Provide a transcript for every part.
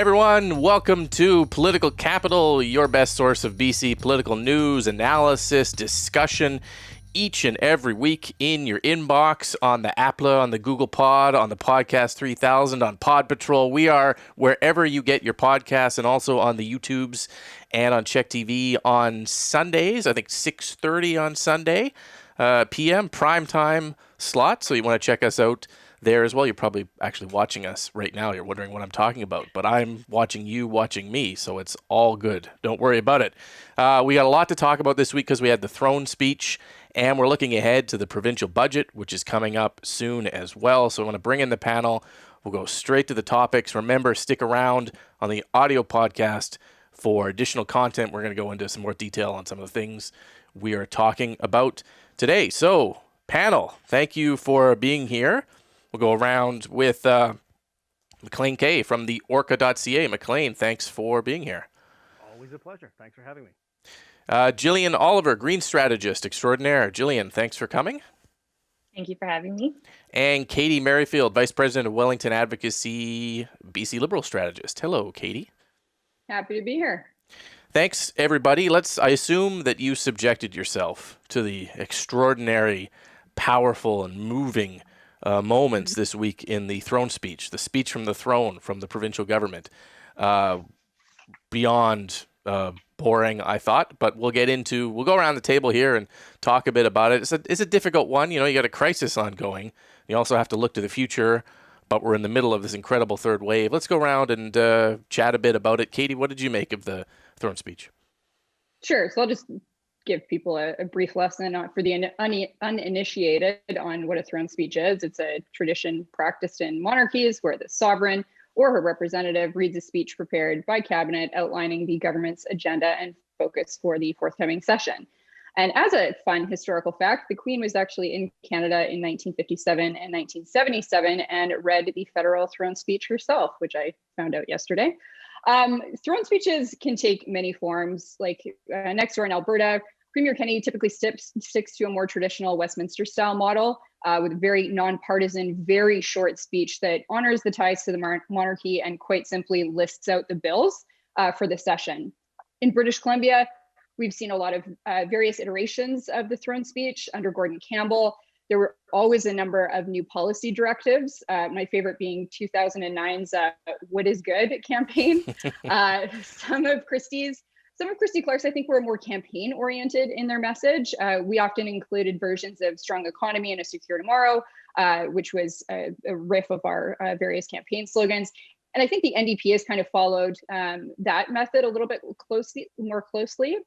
Everyone, welcome to Political Capital, your best source of BC political news, analysis, discussion, each and every week in your inbox, on the Apple, on the Google Pod, on the Podcast 3000, on Pod Patrol. We are wherever you get your podcasts, and also on the YouTubes and on Check TV on Sundays. I think 6:30 on Sunday p.m. prime time slot. So you want to check us out there as well. You're probably actually watching us right now. You're wondering what I'm talking about, but I'm watching you watching me, so it's all good. Don't worry about it. We got a lot to talk about this week because we had the throne speech, and we're looking ahead to the provincial budget, which is coming up soon as well. So I want to bring in the panel. We'll go straight to the topics. Remember, stick around on the audio podcast for additional content. We're going to go into some more detail on some of the things we are talking about today. So, panel, thank you for being here. We'll go around with Maclean Kay from the orca.ca. Maclean, thanks for being here. Always a pleasure. Thanks for having me. Jillian Oliver, Green Strategist Extraordinaire. Jillian, thanks for coming. Thank you for having me. And Katy Merrifield, Vice President of Wellington Advocacy, BC Liberal Strategist. Hello, Katy. Happy to be here. Thanks, everybody. I assume that you subjected yourself to the extraordinary, powerful, and moving moments this week in the throne speech, the speech from the throne from the provincial government. Beyond boring, I thought, but we'll go around the table here and talk a bit about it. It's a difficult one. You got a crisis ongoing. You also have to look to the future, but we're in the middle of this incredible third wave. Let's go around and chat a bit about it. Katy, what did you make of the throne speech? Sure. So I'll just give people a brief lesson for the uninitiated on what a throne speech is. It's a tradition practiced in monarchies where the sovereign or her representative reads a speech prepared by cabinet outlining the government's agenda and focus for the forthcoming session. And as a fun historical fact, the Queen was actually in Canada in 1957 and 1977 and read the federal throne speech herself, which I found out yesterday. Throne speeches can take many forms. Like next door in Alberta, Premier Kenney typically sticks to a more traditional Westminster-style model with a very nonpartisan, very short speech that honors the ties to the monarchy and quite simply lists out the bills for the session. In British Columbia, we've seen a lot of various iterations of the throne speech under Gordon Campbell. There were always a number of new policy directives, my favorite being 2009's What is Good campaign. Some of Christy Clark's, I think, were more campaign oriented in their message. We often included versions of Strong Economy and A Secure Tomorrow, which was a riff of our various campaign slogans. And I think the NDP has kind of followed that method a little bit more closely.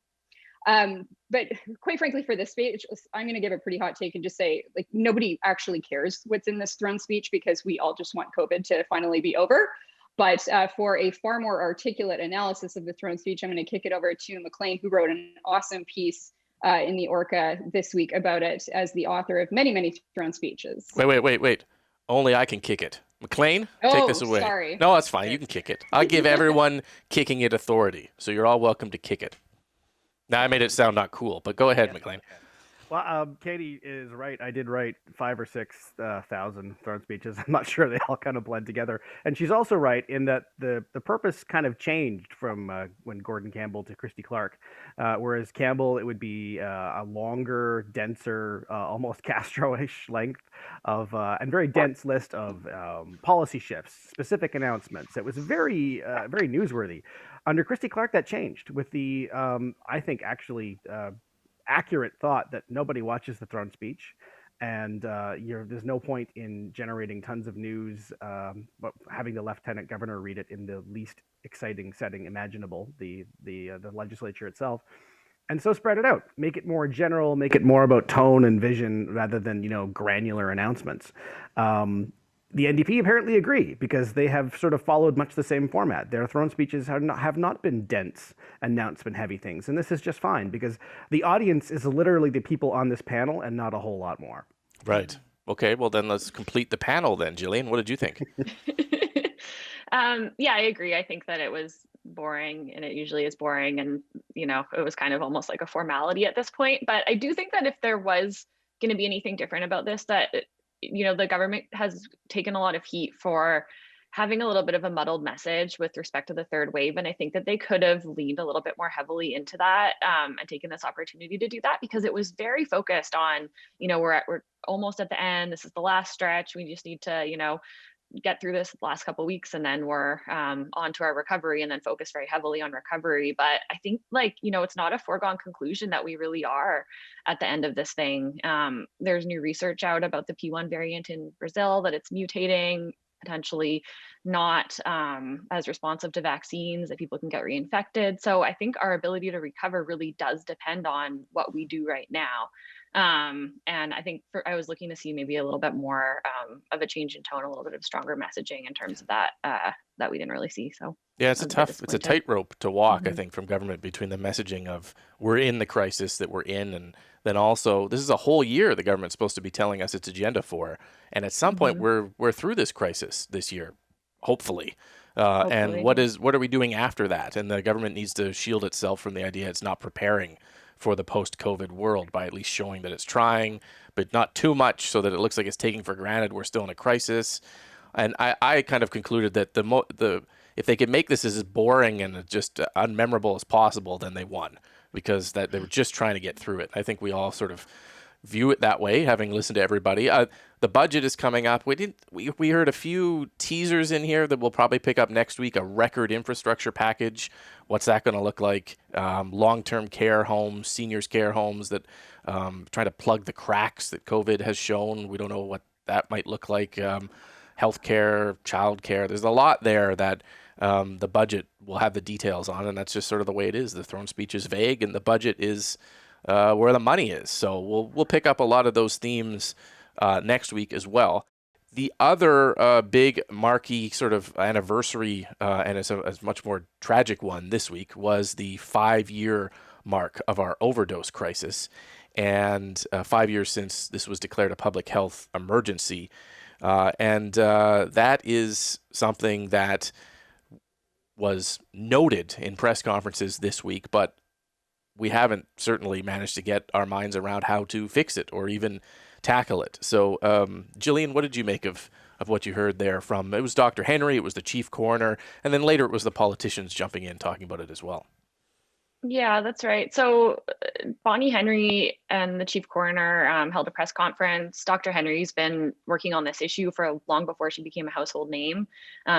But quite frankly, for this speech, I'm going to give a pretty hot take and just say, like, nobody actually cares what's in this throne speech because we all just want COVID to finally be over. But for a far more articulate analysis of the throne speech, I'm going to kick it over to Maclean, who wrote an awesome piece in the Orca this week about it as the author of many, many throne speeches. Wait. Only I can kick it. Maclean, take this away. Sorry. No, that's fine. You can kick it. I'll give everyone kicking it authority. So you're all welcome to kick it. Now, I made it sound not cool, but go ahead, Maclean. Well, Katy is right. I did write 5,000 or 6,000 throne speeches. I'm not sure they all kind of blend together. And she's also right in that the purpose kind of changed from when Gordon Campbell to Christy Clark. Whereas Campbell, it would be a longer, denser, almost Castro-ish length of and very dense list of policy shifts, specific announcements. It was very newsworthy. Under Christy Clark, that changed with the, I think, actually accurate thought that nobody watches the throne speech, and there's no point in generating tons of news, but having the lieutenant governor read it in the least exciting setting imaginable, the legislature itself, and so spread it out, make it more general, make it more about tone and vision rather than granular announcements. The NDP apparently agree because they have sort of followed much the same format. Their throne speeches have not been dense, announcement-heavy things. And this is just fine because the audience is literally the people on this panel and not a whole lot more. Right. Okay, well then let's complete the panel then. Jillian, what did you think? Yeah, I agree. I think that it was boring, and it usually is boring. And, it was kind of almost like a formality at this point. But I do think that if there was going to be anything different about this, that the government has taken a lot of heat for having a little bit of a muddled message with respect to the third wave. And I think that they could have leaned a little bit more heavily into that, and taken this opportunity to do that, because it was very focused on, we're almost at the end. This is the last stretch. We just need to, get through this last couple of weeks, and then we're on to our recovery, and then focus very heavily on recovery. But I think, it's not a foregone conclusion that we really are at the end of this thing. There's new research out about the P1 variant in Brazil, that it's mutating, potentially not as responsive to vaccines, that people can get reinfected. So I think our ability to recover really does depend on what we do right now. And I think I was looking to see maybe a little bit more of a change in tone, a little bit of stronger messaging in terms of that, that we didn't really see. So Yeah, it's I was a disappointed. tightrope to walk, I Mhm. think, from government, between the messaging of we're in the crisis that we're in, and then also this is a whole year the government's supposed to be telling us its agenda for, and at some point Mhm. we're through this crisis this year, hopefully. And Hopefully, yeah. what are we doing after that? And the government needs to shield itself from the idea it's not preparing for the post-COVID world by at least showing that it's trying, but not too much so that it looks like it's taking for granted we're still in a crisis. And I kind of concluded that the if they could make this as boring and just unmemorable as possible, then they won, because that they were just trying to get through it. I think we all sort of view it that way, having listened to everybody. The budget is coming up. We heard a few teasers in here that we'll probably pick up next week. A record infrastructure package. What's that going to look like? Long-term care homes, seniors care homes that trying to plug the cracks that COVID has shown. We don't know what that might look like. Healthcare, childcare. There's a lot there that the budget will have the details on, and that's just sort of the way it is. The throne speech is vague, and the budget is where the money is. So we'll pick up a lot of those themes next week as well. The other big marquee sort of anniversary, and it's a much more tragic one this week, was the 5-year mark of our overdose crisis, and 5 years since this was declared a public health emergency. And that is something that was noted in press conferences this week, but we haven't certainly managed to get our minds around how to fix it or even tackle it. So, Jillian, what did you make of what you heard there from, it was Dr. Henry, it was the chief coroner, and then later it was the politicians jumping in talking about it as well. Yeah, that's right. So Bonnie Henry and the chief coroner held a press conference. Dr. Henry's been working on this issue for long before she became a household name.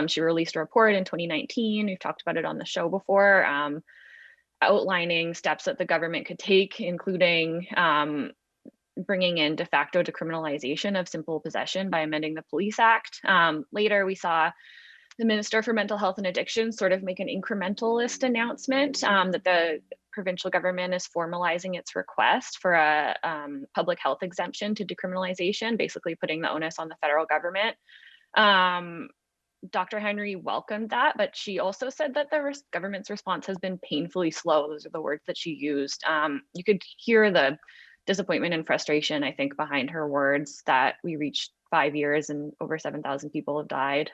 She released a report in 2019. We've talked about it on the show before, outlining steps that the government could take, including bringing in de facto decriminalization of simple possession by amending the Police Act. Later, we saw the Minister for Mental Health and Addiction sort of make an incrementalist announcement that the provincial government is formalizing its request for a public health exemption to decriminalization, basically putting the onus on the federal government. Dr. Henry welcomed that, but she also said that the government's response has been painfully slow. Those are the words that she used. You could hear the disappointment and frustration, I think, behind her words, that we reached 5 years and over 7,000 people have died.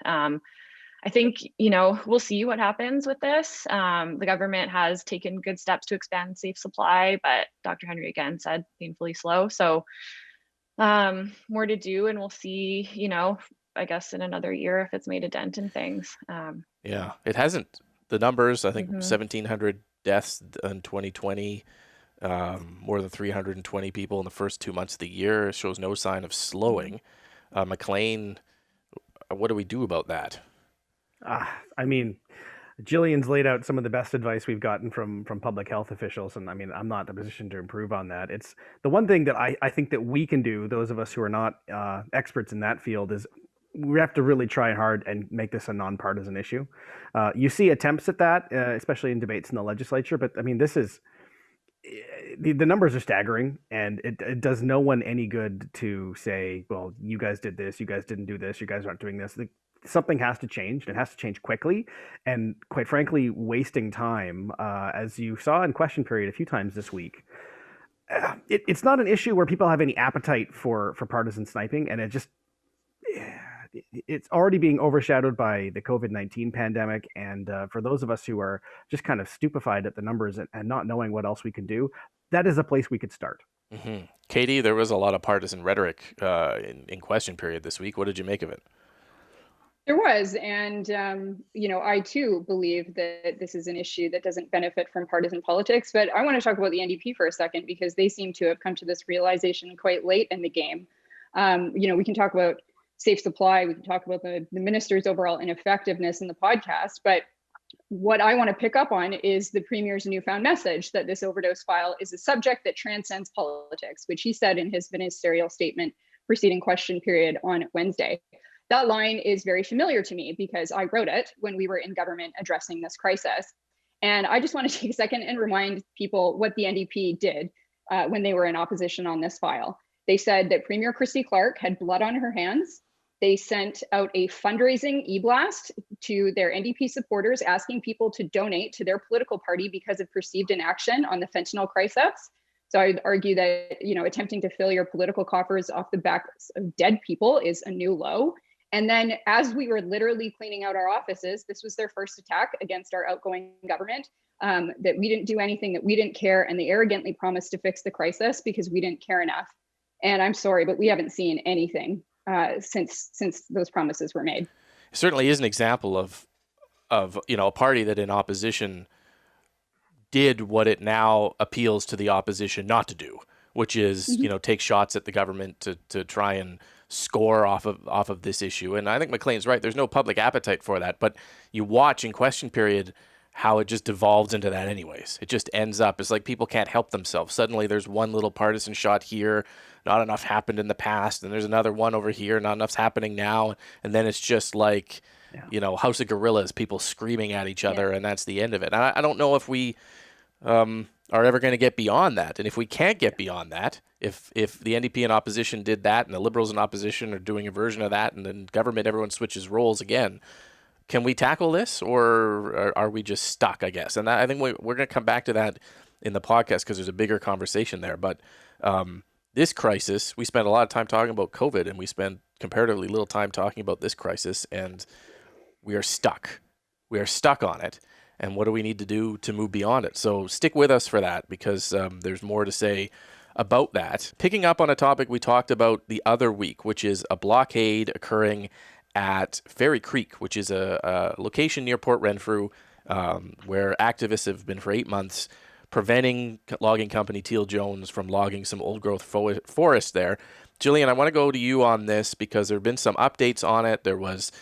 I think, we'll see what happens with this. The government has taken good steps to expand safe supply, but Dr. Henry again said painfully slow. So more to do, and we'll see, I guess in another year if it's made a dent in things. Yeah, it hasn't. The numbers, I think, Mhm. 1,700 deaths in 2020, more than 320 people in the first 2 months of the year. It shows no sign of slowing. Maclean, what do we do about that? I mean, Jillian's laid out some of the best advice we've gotten from public health officials, and I mean, I'm not in a position to improve on that. It's the one thing that I think that we can do, those of us who are not experts in that field, is we have to really try hard and make this a nonpartisan issue. You see attempts at that, especially in debates in the legislature, but I mean, this is the numbers are staggering, and it does no one any good to say, well, you guys did this, you guys didn't do this, you guys aren't doing this. Something has to change. It has to change quickly, and quite frankly, wasting time, as you saw in question period a few times this week. It's not an issue where people have any appetite for partisan sniping, and it's already being overshadowed by the COVID-19 pandemic. And for those of us who are just kind of stupefied at the numbers and not knowing what else we can do, that is a place we could start. Katy, there was a lot of partisan rhetoric in question period this week. What did you make of it? There was, and I too believe that this is an issue that doesn't benefit from partisan politics. But I want to talk about the NDP for a second because they seem to have come to this realization quite late in the game. We can talk about safe supply, we can talk about the minister's overall ineffectiveness in the podcast, but what I want to pick up on is the premier's newfound message that this overdose file is a subject that transcends politics, which he said in his ministerial statement preceding question period on Wednesday. That line is very familiar to me because I wrote it when we were in government addressing this crisis. And I just want to take a second and remind people what the NDP did when they were in opposition on this file. They said that Premier Christy Clark had blood on her hands. They sent out a fundraising e-blast to their NDP supporters asking people to donate to their political party because of perceived inaction on the fentanyl crisis. So I'd argue that, attempting to fill your political coffers off the backs of dead people is a new low. And then as we were literally cleaning out our offices, this was their first attack against our outgoing government, that we didn't do anything, that we didn't care, and they arrogantly promised to fix the crisis because we didn't care enough. And I'm sorry, but we haven't seen anything since those promises were made. It certainly is an example of a party that in opposition did what it now appeals to the opposition not to do, which is take shots at the government to try and score off of this issue. And I think Maclean's right. There's no public appetite for that, but you watch in question period how it just devolves into that anyways. It just ends up, it's like people can't help themselves. Suddenly there's one little partisan shot here, not enough happened in the past, and there's another one over here, not enough's happening now, and then it's just like, House of Gorillas, people screaming at each other, and that's the end of it. And I don't know if we are ever going to get beyond that. And if we can't get beyond that, if the NDP in opposition did that, and the Liberals in opposition are doing a version of that, and then government, everyone switches roles again, can we tackle this, or are we just stuck, I guess? And I think we're going to come back to that in the podcast because there's a bigger conversation there. But this crisis, we spent a lot of time talking about COVID, and we spent comparatively little time talking about this crisis, and we are stuck. We are stuck on it. And what do we need to do to move beyond it? So stick with us for that because there's more to say about that. Picking up on a topic we talked about the other week, which is a blockade occurring at Fairy Creek, which is a location near Port Renfrew where activists have been for 8 months preventing logging company Teal Jones from logging some old-growth forest there. Jillian, I want to go to you on this because there have been some updates on it. There was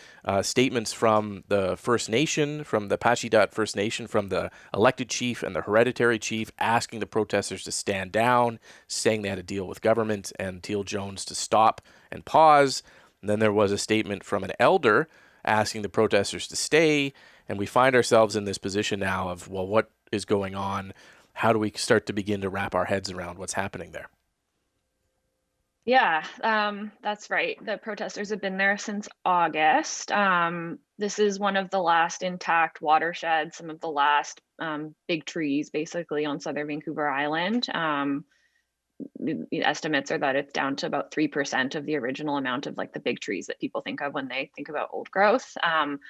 statements from the First Nation, from the Pachidat First Nation, from the elected chief and the hereditary chief asking the protesters to stand down, saying they had to deal with government and Teal Jones to stop and pause. And then there was a statement from an elder asking the protesters to stay. And we find ourselves in this position now of, well, what is going on? How do we start to begin to wrap our heads around what's happening there? Yeah, that's right. The protesters have been there since August. This is one of the last intact watersheds, some of the last big trees basically on southern Vancouver Island. The estimates are that it's down to about 3% of the original amount of like the big trees that people think of when they think about old growth. And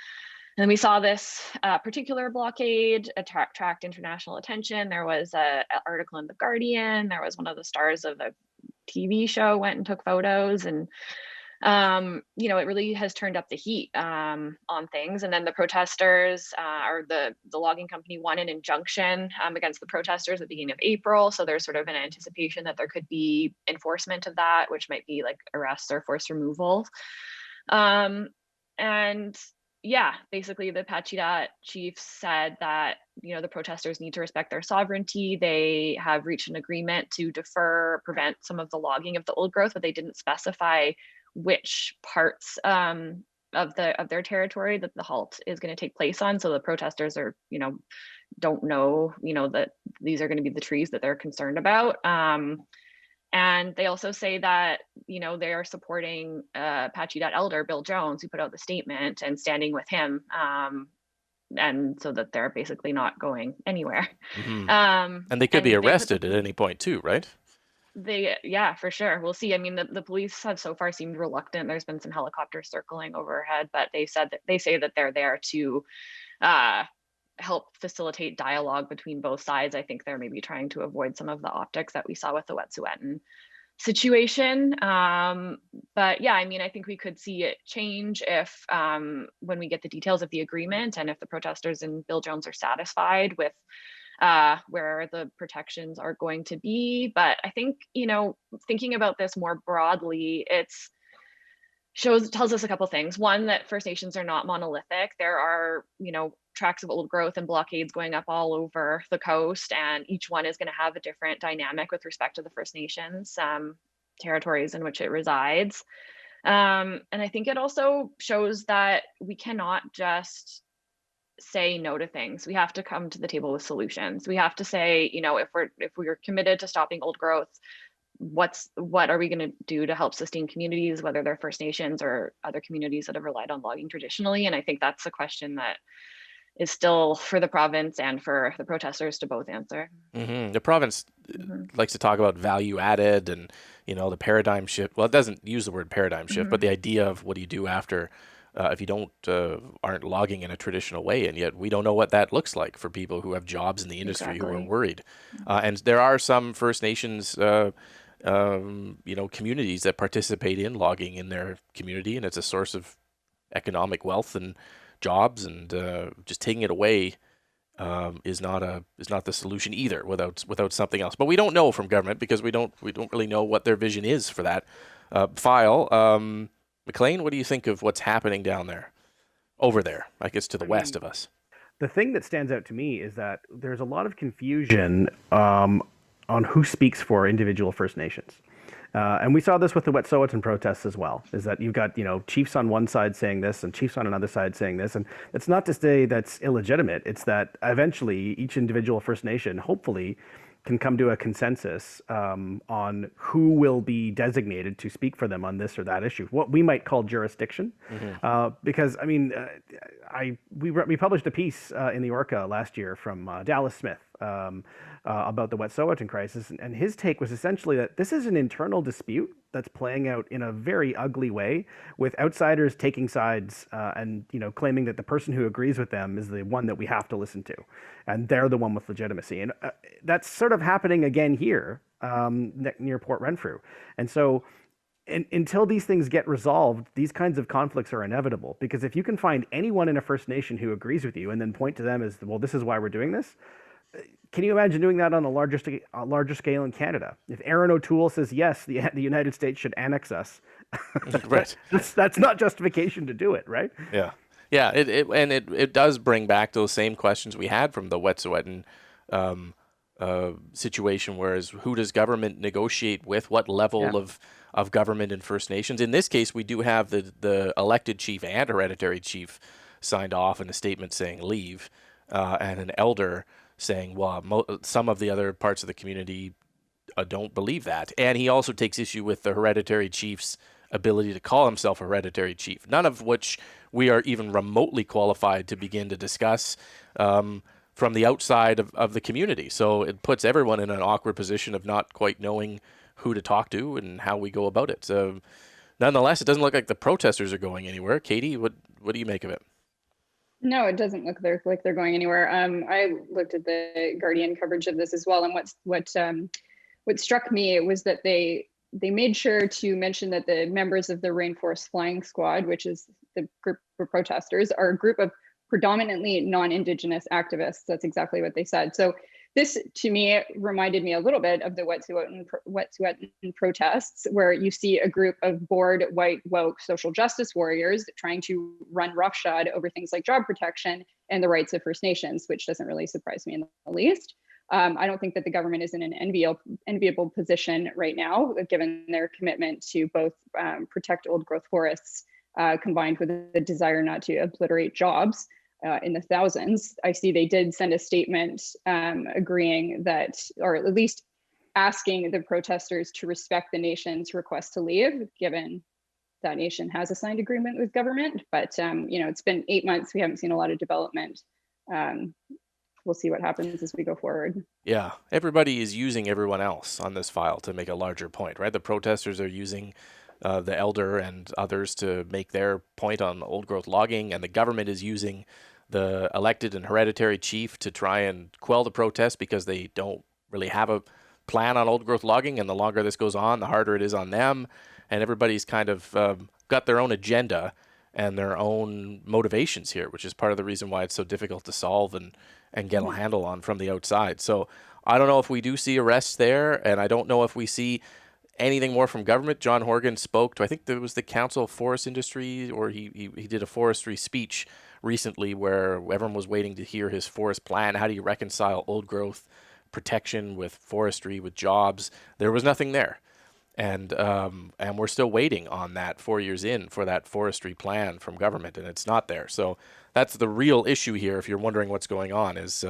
we saw this particular blockade attract international attention. There was an article in The Guardian. There was one of the stars of a TV show went and took photos, and it really has turned up the heat on things. And then the protesters or the logging company won an injunction against the protesters at the beginning of April. So there's sort of an anticipation that there could be enforcement of that, which might be like arrests or forced removal. And yeah, basically the Pachidat chief said that, the protesters need to respect their sovereignty. They have reached an agreement to prevent some of the logging of the old growth, but they didn't specify which parts of their territory that the halt is going to take place on. So the protesters are, don't know, that these are going to be the trees that they're concerned about. And they also say that, they are supporting Pachidat elder Bill Jones, who put out the statement, and standing with him. And so that they're basically not going anywhere. Mm-hmm. And they could be arrested at any point too, right? Yeah, for sure. We'll see. I mean, the police have so far seemed reluctant. There's been some helicopters circling overhead, but they say that they're there to help facilitate dialogue between both sides. I think they're maybe trying to avoid some of the optics that we saw with the Wet'suwet'en situation. But yeah, I mean, I think we could see it change if when we get the details of the agreement and if the protesters and Bill Jones are satisfied with where the protections are going to be. But I think, thinking about this more broadly, tells us a couple things. One, that First Nations are not monolithic. There are, tracts of old growth and blockades going up all over the coast, and each one is going to have a different dynamic with respect to the First Nations territories in which it resides. And I think it also shows that we cannot just say no to things. We have to come to the table with solutions. We have to say, if we're committed to stopping old growth, what are we going to do to help sustain communities, whether they're First Nations or other communities that have relied on logging traditionally? And I think that's a question that is still for the province and for the protesters to both answer. Mm-hmm. The province likes to talk about value added and, the paradigm shift. Well, it doesn't use the word paradigm shift, but the idea of what do you do after if you aren't logging in a traditional way, and yet we don't know what that looks like for people who have jobs in the industry who are worried. And there are some First Nations, communities that participate in logging in their community, and it's a source of economic wealth and jobs. And just taking it away is not the solution either. Without something else, but we don't know from government because we don't really know what their vision is for that file. Maclean, what do you think of what's happening down there, over there, I guess to the west of us? The thing that stands out to me is that there's a lot of confusion on who speaks for individual First Nations. And we saw this with the Wet'suwet'en protests as well, is that you've got, chiefs on one side saying this and chiefs on another side saying this. And it's not to say that's illegitimate. It's that eventually each individual First Nation, hopefully, can come to a consensus on who will be designated to speak for them on this or that issue, what we might call jurisdiction. Because, we published a piece in the Orca last year from Dallas Smith about the Wet'suwet'en crisis, and his take was essentially that this is an internal dispute that's playing out in a very ugly way, with outsiders taking sides and claiming that the person who agrees with them is the one that we have to listen to, and they're the one with legitimacy. And that's sort of happening again here near Port Renfrew. And so until these things get resolved, these kinds of conflicts are inevitable, because if you can find anyone in a First Nation who agrees with you and then point to them as, well, this is why we're doing this. Can you imagine doing that on a larger scale in Canada? If Aaron O'Toole says, yes, the United States should annex us, right? That's not justification to do it, right? Yeah. Yeah, it does bring back those same questions we had from the Wet'suwet'en situation, whereas who does government negotiate with? What level of government in First Nations? In this case, we do have the elected chief and hereditary chief signed off in a statement saying leave, and an elder saying, well, some of the other parts of the community don't believe that. And he also takes issue with the hereditary chief's ability to call himself a hereditary chief, none of which we are even remotely qualified to begin to discuss from the outside of the community. So it puts everyone in an awkward position of not quite knowing who to talk to and how we go about it. So nonetheless, it doesn't look like the protesters are going anywhere. Katy, what do you make of it? No, it doesn't look like they're going anywhere. I looked at the Guardian coverage of this as well, and what struck me was that they made sure to mention that the members of the Rainforest Flying Squad, which is the group of protesters, are a group of predominantly non-Indigenous activists. That's exactly what they said. So this, to me, reminded me a little bit of the Wet'suwet'en protests, where you see a group of bored, white, woke social justice warriors trying to run roughshod over things like job protection and the rights of First Nations, which doesn't really surprise me in the least. I don't think that the government is in an enviable position right now, given their commitment to both protect old growth forests, combined with the desire not to obliterate jobs in the thousands. I see they did send a statement agreeing that, or at least asking the protesters to respect the nation's request to leave, given that nation has a signed agreement with government. But it's been 8 months. We haven't seen a lot of development. We'll see what happens as we go forward. Yeah, everybody is using everyone else on this file to make a larger point, right? The protesters are using the elder and others to make their point on old growth logging, and the government is using the elected and hereditary chief to try and quell the protest because they don't really have a plan on old growth logging, and the longer this goes on, the harder it is on them. And everybody's kind of got their own agenda and their own motivations here, which is part of the reason why it's so difficult to solve and get a handle on from the outside. So I don't know if we do see arrests there, and I don't know if we see anything more from government. John Horgan spoke to, I think there was the Council of Forest Industry, or he did a forestry speech recently where everyone was waiting to hear his forest plan. How do you reconcile old growth protection with forestry, with jobs? There was nothing there. And we're still waiting on that 4 years in for that forestry plan from government, and it's not there. So that's the real issue here, if you're wondering what's going on, is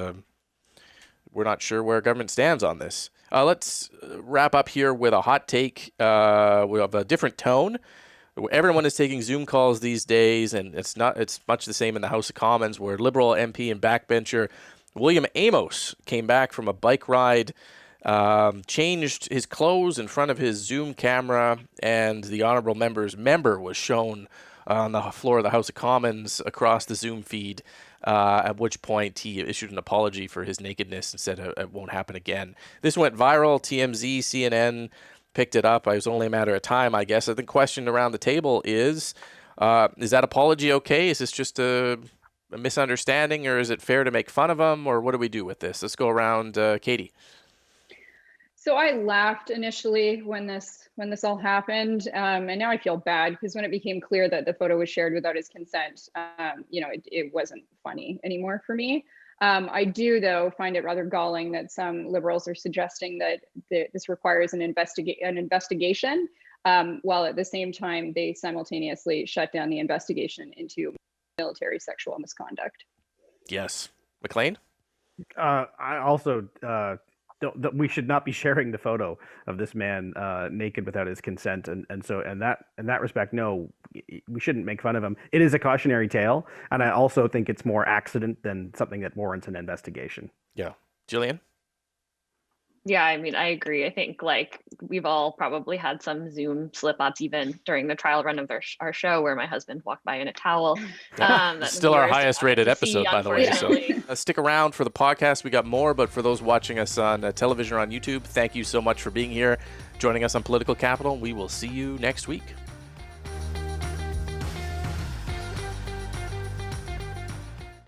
we're not sure where government stands on this. Let's wrap up here with a hot take. We have a different tone. Everyone is taking Zoom calls these days, and it's much the same in the House of Commons, where Liberal MP and backbencher William Amos came back from a bike ride, changed his clothes in front of his Zoom camera, and the honourable member was shown on the floor of the House of Commons across the Zoom feed, at which point he issued an apology for his nakedness and said it won't happen again. This went viral. TMZ, CNN picked it up. It was only a matter of time, I guess. I think the question around the table is that apology okay? Is this just a misunderstanding, or is it fair to make fun of him, or what do we do with this? Let's go around. Katy. So I laughed initially when this all happened, and now I feel bad because when it became clear that the photo was shared without his consent, it wasn't funny anymore for me. I do, though, find it rather galling that some Liberals are suggesting that this requires an investigation, while at the same time they simultaneously shut down the investigation into military sexual misconduct. Yes. Maclean? I also we should not be sharing the photo of this man naked without his consent, and so in that respect, no, we shouldn't make fun of him. It is a cautionary tale, and I also think it's more accident than something that warrants an investigation. Yeah. Jillian? Yeah, I mean, I agree. I think we've all probably had some Zoom slip-ups even during the trial run of our show where my husband walked by in a towel. That's still our highest rated episode, by the way. So stick around for the podcast. We got more, but for those watching us on television or on YouTube, thank you so much for being here, joining us on Political Capital. We will see you next week.